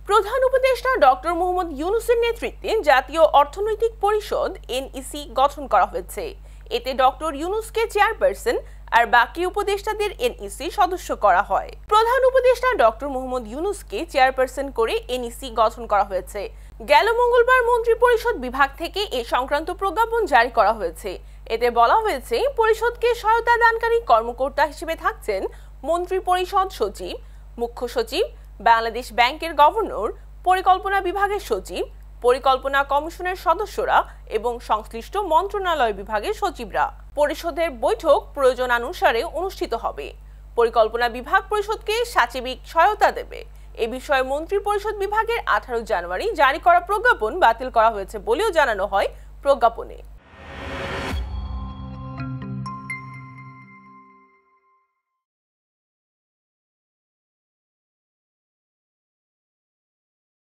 প্রধান উপদেষ্টা ডক্টর মোহাম্মদ ইউনূসের নেতৃত্বে জাতীয় অর্থনৈতিক পরিষদ এনইসি গঠন করা হয়েছে। এতে ডক্টর ইউনূসকে চেয়ারপারসন আর বাকি উপদেষ্টাদের এনইসি সদস্য করা হয়। প্রধান উপদেষ্টা ডক্টর মোহাম্মদ ইউনূসকে চেয়ারপারসন করে এনইসি গঠন করা হয়েছে। গেল মঙ্গলবার মন্ত্রিপরিষদ বিভাগ থেকে এ সংক্রান্ত প্রজ্ঞাপন জারি করা হয়েছে। এতে বলা হয়েছে, পরিষদকে সহায়তা দানকারী কর্মকর্তা হিসেবে থাকছেন মন্ত্রিপরিষদ সচিব, মুখ্য সচিব, বাংলাদেশ ব্যাংকের গভর্নর, পরিকল্পনা বিভাগের সচিব, পরিকল্পনা কমিশনের সদস্যরা এবং সংশ্লিষ্ট মন্ত্রণালয় বিভাগের সচিবরা। পরিষদের বৈঠক প্রয়োজনানুসারে অনুষ্ঠিত হবে। পরিকল্পনা বিভাগ পরিষদকে সাচিবিক সহায়তা দেবে। এ বিষয়ে মন্ত্রিপরিষদ বিভাগের 18 জানুয়ারি জারি করা প্রজ্ঞাপন বাতিল করা হয়েছে বলেও জানানো হয় প্রজ্ঞাপনে।